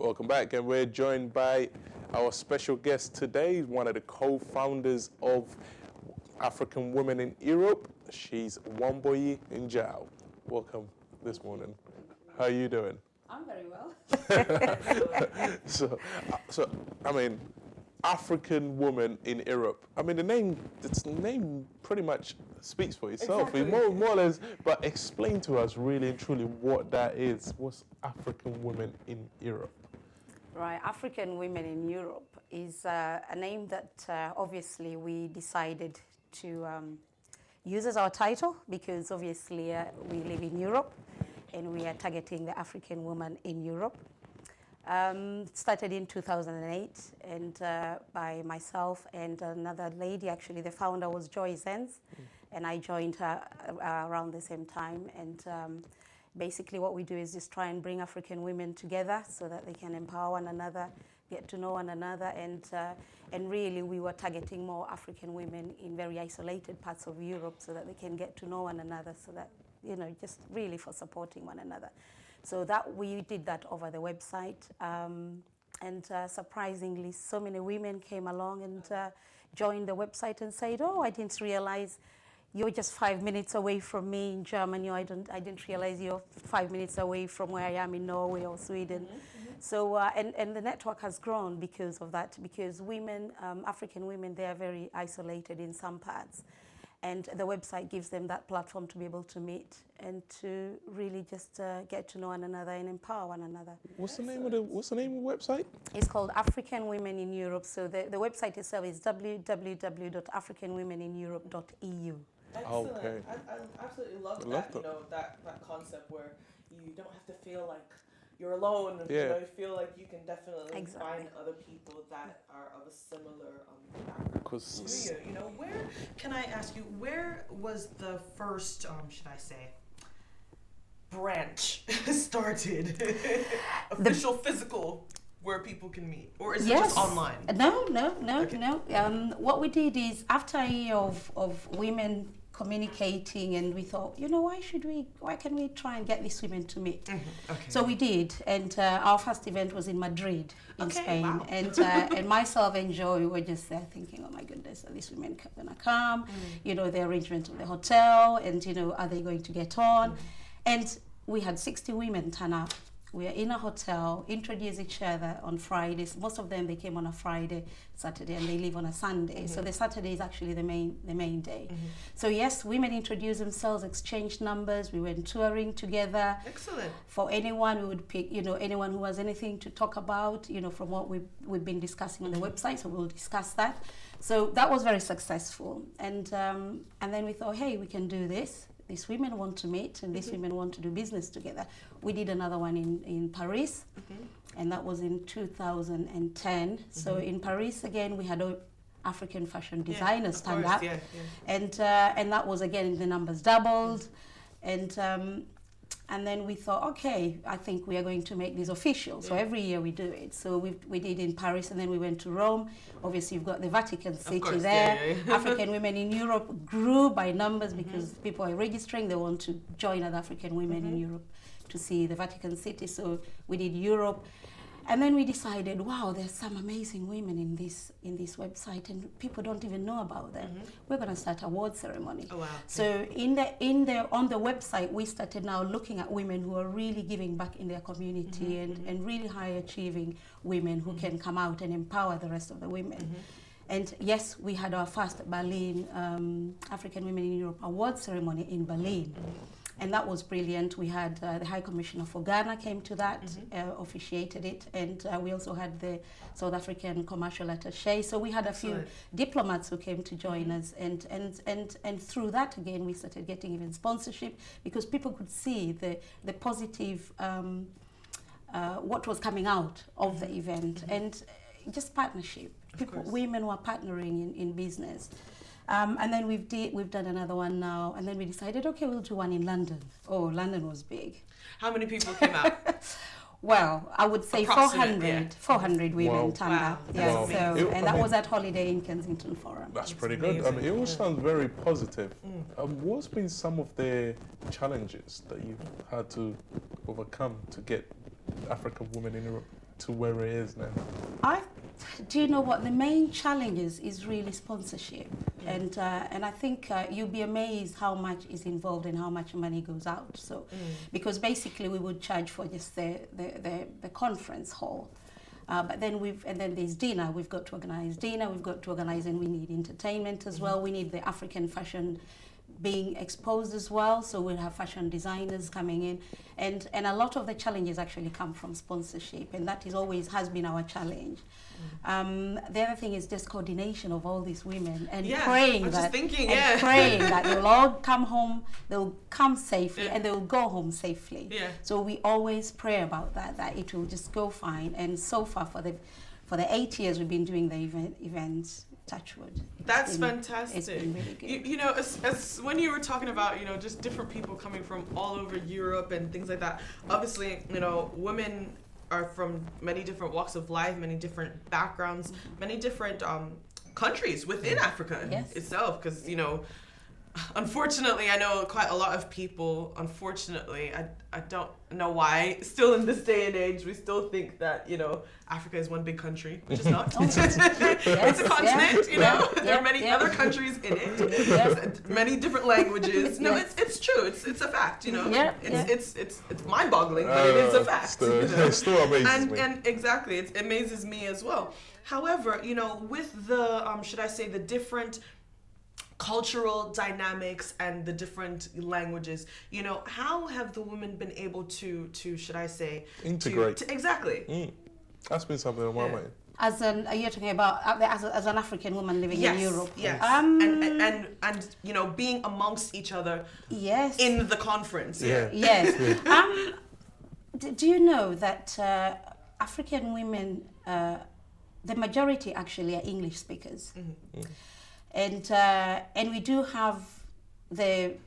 Welcome back, and we're joined by our special guest today, one of the co-founders of African Women in Europe. She's Wamboyi Njau. Welcome this morning. How are you doing? I'm very well. So, I mean, African Woman in Europe. I mean, the name pretty much speaks for itself. Exactly. More or less, but explain to us really and truly what that is. What's African Women in Europe? Right, African Women in Europe is a name that obviously we decided to use as our title because obviously we live in Europe and we are targeting the African woman in Europe. It started in 2008 and by myself and another lady, actually the founder was Joy Zenz, and I joined her around the same time. And basically what we do is just try and bring African women together so that they can empower one another, get to know one another, and really we were targeting more African women in very isolated parts of Europe so that they can get to know one another, so that, you know, just really for supporting one another. So that we did that over the website, and surprisingly so many women came along and joined the website and said, oh, I didn't realize you're just 5 minutes away from me in Germany. I didn't realize you're 5 minutes away from where I am in Norway or Sweden. Mm-hmm. So, and the network has grown because of that, because women, African women, they are very isolated in some parts. And the website gives them that platform to be able to meet and to really just get to know one another and empower one another. What's the name of the website? It's called African Women in Europe. So the website itself is www.africanwomenineurope.eu. Excellent. Okay. I absolutely love that. You know, that concept where you don't have to feel like you're alone. Yeah. You know, you feel like you can definitely Exactly. find other people that are of a similar background to you. You know, where can I ask you? Where was the first, should I say, branch started? Official, physical, where people can meet, or is it just online? No. Okay. What we did is after a year of women communicating, and we thought, you know, why can we try and get these women to meet? Mm-hmm. Okay. So we did, and our first event was in Madrid, in Spain. Wow. And myself and Joy were just there thinking, oh my goodness, are these women gonna come? You know, the arrangement of the hotel, and you know, are they going to get on? And we had 60 women turn up. We are in a hotel, introduce each other on Fridays. Most of them, they came on a Friday, Saturday, and they leave on a Sunday. So the Saturday is actually the main day. So yes, women introduce themselves, exchange numbers. We went touring together. Excellent. For anyone, we would pick, you know, anyone who has anything to talk about, you know, from what we've been discussing on the website. So we'll discuss that. So that was very successful. And then we thought, hey, we can do this. These women want to meet, and these women want to do business together. We did another one in Paris, and that was in 2010. So in Paris, again, we had African fashion designers stand up. And that was, again, the numbers doubled. And then we thought, okay, I think we are going to make this official. So every year we do it. So we did in Paris, and then we went to Rome. Obviously, you've got the Vatican City there. African Women in Europe grew by numbers because people are registering. They want to join other African women in Europe to see the Vatican City. So we did Europe. And then we decided, wow, there's some amazing women in this website, and people don't even know about them. We're going to start a award ceremony. Oh, wow. So on the website, we started now looking at women who are really giving back in their community and really high achieving women who can come out and empower the rest of the women. And yes, we had our first Berlin African Women in Europe award ceremony in Berlin. And that was brilliant. We had the High Commissioner for Ghana came to that, officiated it, and we also had the South African Commercial Attaché. So we had a few diplomats who came to join us, and through that again we started getting even sponsorship because people could see the positive what was coming out of the event, and just partnership. Women were partnering in business. And then we've done another one now, and then we decided, okay, we'll do one in London. Oh, London was big. How many people came out? Well, I would say 400 women turned up. Yeah, Wow. so and that was at Holiday Inn Kensington Forum. That's pretty good. I mean, it all sounds very positive. What's been some of the challenges that you've had to overcome to get African Women in Europe? to where it is now? Do you know what the main challenge is really sponsorship, and I think you'll be amazed how much is involved and how much money goes out. So, because basically we would charge for just the conference hall, but then there's dinner. We've got to organize dinner. We've got to organize, and we need entertainment as well. We need the African fashion being exposed as well, so we'll have fashion designers coming in, and a lot of the challenges actually come from sponsorship, and that always has been our challenge. The other thing is just coordination of all these women and praying that they'll all come home, they'll come safely, and they'll go home safely. So we always pray about that it will just go fine. And so far for the 8 years we've been doing the events, touch wood. That's fantastic. It's been really good. You know, as when you were talking about, you know, just different people coming from all over Europe and things like that, obviously, you know, women are from many different walks of life, many different backgrounds, many different countries within Africa itself, because, you know, unfortunately, I know quite a lot of people, unfortunately, I don't know why, still in this day and age, we still think that, you know, Africa is one big country, which is not. It's a continent, you know, there are many other countries in it, many different languages. No, it's true, it's a fact, you know. It's mind-boggling, but it is a fact. It still amazes me. And exactly, it amazes me as well. However, you know, with the, should I say, the different cultural dynamics and the different languages, you know, how have the women been able to should I say, integrate? Exactly. That's been something on my mind. Are you talking about as an African woman living in Europe? Yes. And you know, being amongst each other. Yes. In the conference. Yes. Do you know that African women, the majority actually are English speakers? And we do have the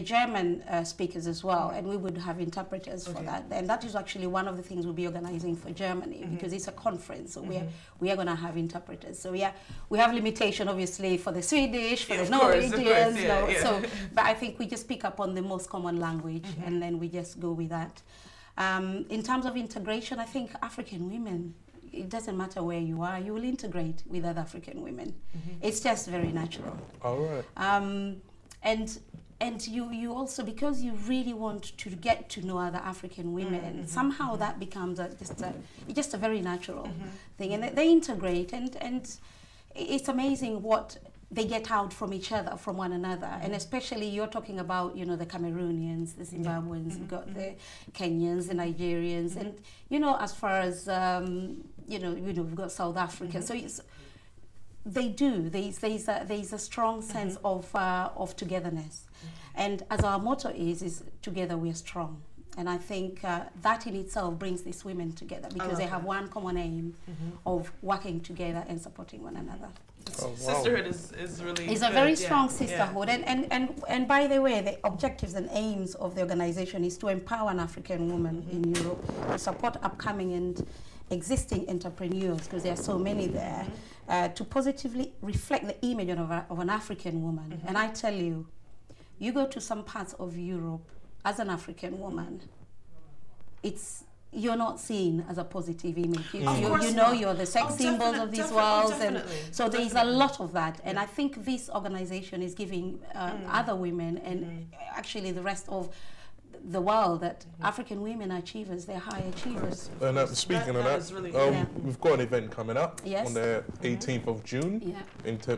German speakers as well, and we would have interpreters for that. And that is actually one of the things we'll be organizing for Germany, because it's a conference, so we are going to have interpreters. So we have limitation obviously for the Swedish, for the Norwegians. So, but I think we just pick up on the most common language, and then we just go with that. In terms of integration, I think African women, it doesn't matter where you are, you will integrate with other African women. It's just very natural. All right. And you also, because you really want to get to know other African women, somehow that becomes just a very natural thing. And they integrate, and it's amazing what they get out from each other, from one another. And especially you're talking about, you know, the Cameroonians, the Zimbabweans, you've got the Kenyans, the Nigerians, and, you know, as far as, you know, we've got South Africa. So there's a strong sense of togetherness. And as our motto is together we are strong. And I think that in itself brings these women together, because they have one common aim of working together and supporting one another. Sisterhood is really It's a very strong sisterhood. And by the way, the objectives and aims of the organization is to empower an African woman in Europe, to support upcoming and existing entrepreneurs, because there are so many there, to positively reflect the image of an African woman. And I tell you, you go to some parts of Europe as an African woman, you're not seen as a positive image. You know, you're the sex symbols of these worlds, and so there's a lot of that. And I think this organization is giving other women and actually the rest of the world that African women are achievers, they're high achievers. And speaking of that, really we've got an event coming up on the 18th of June,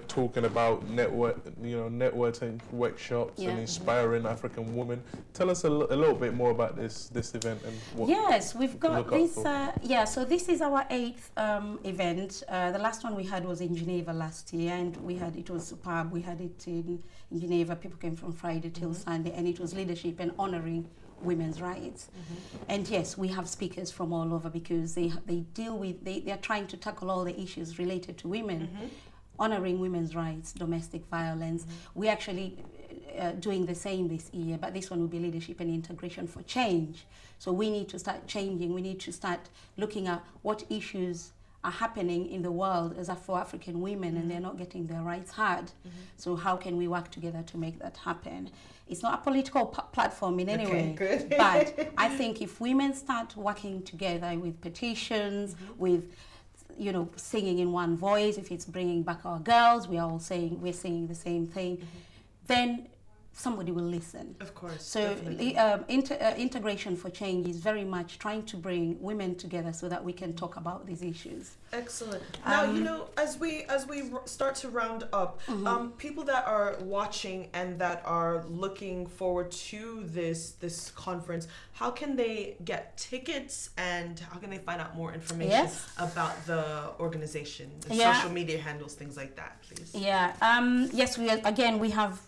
talking about networking workshops and inspiring African women. Tell us a little bit more about this event and what. Yes, we've got this. So this is our 8th event. The last one we had was in Geneva last year, and it was superb. We had it in Geneva. People came from Friday till Sunday, and it was leadership and honoring women's rights. And yes, we have speakers from all over, because they are trying to tackle all the issues related to women, honoring women's rights, domestic violence. We actually doing the same this year, but this one will be leadership and integration for change. So we need to start changing. We need to start looking at what issues are happening in the world as for African women, and they're not getting their rights heard. So how can we work together to make that happen? It's not a political platform in any way, good. but I think if women start working together with petitions, with singing in one voice, if it's bringing back our girls, we're singing the same thing, then somebody will listen. Of course. So integration for change is very much trying to bring women together so that we can talk about these issues. Excellent. Now, as we start to round up, people that are watching and that are looking forward to this conference, how can they get tickets and how can they find out more information about the organization, the social media handles, things like that, please? Yes, we have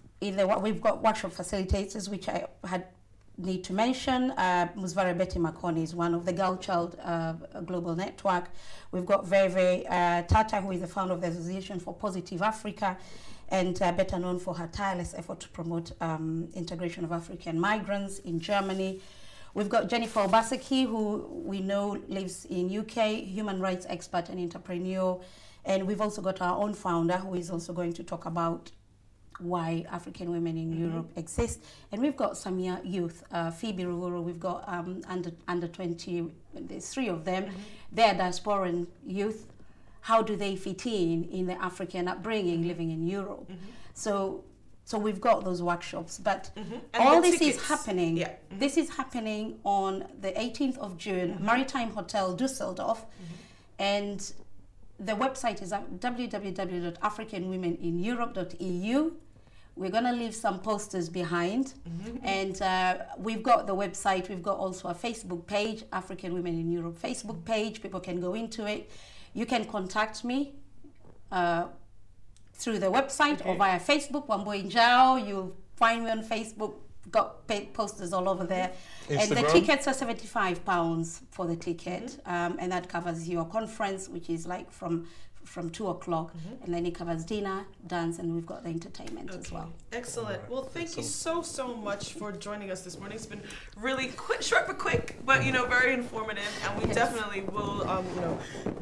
we've got workshop facilitators, which I need to mention. Musvara Betty Makoni is one of the Girl Child Global Network. We've got Very Tata, who is the founder of the Association for Positive Africa, and better known for her tireless effort to promote integration of African migrants in Germany. We've got Jennifer Obaseki, who we know lives in UK, human rights expert and entrepreneur. And we've also got our own founder, who is also going to talk about why African women in Europe exist. And we've got Samia Youth, Phoebe Ruguru, we've got under 20, there's 3 of them. They're diasporan youth. How do they fit in the African upbringing living in Europe? So we've got those workshops, but all this is happening. This is happening on the 18th of June, Maritime Hotel Dusseldorf, and the website is www.africanwomenineurope.eu. We're going to leave some posters behind, and we've got the website. We've got also a Facebook page, African Women in Europe Facebook page. People can go into it. You can contact me through the website or via Facebook, Wambui Njau. You'll find me on Facebook. Got posters all over there. Instagram. And the tickets are £75 for the ticket, and that covers your conference, which is like from 2 o'clock, and then it covers dinner, dance, and we've got the entertainment as well. Excellent. Well, thank you so much for joining us this morning. It's been really quick, short but quick, but very informative, and we definitely will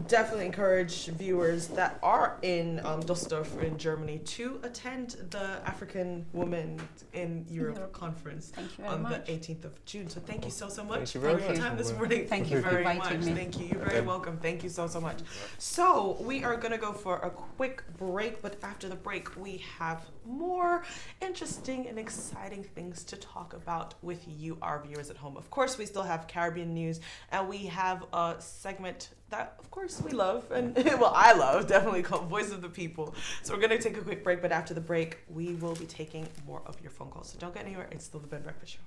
definitely encourage viewers that are in Dusseldorf in Germany to attend the African Women in Europe conference on the 18th of June. So thank you so much for your time this morning. Thank you very much. Thank you. You're very welcome. Thank you so much. So we are going to go for a quick break, but after the break we have more interesting and exciting things to talk about with you, our viewers at home. Of course, we still have Caribbean news, and we have a segment that of course we love, and well, I love, definitely, called Voice of the People. So we're going to take a quick break, but after the break we will be taking more of your phone calls. So don't get anywhere. It's still the Ben Breakfast Show.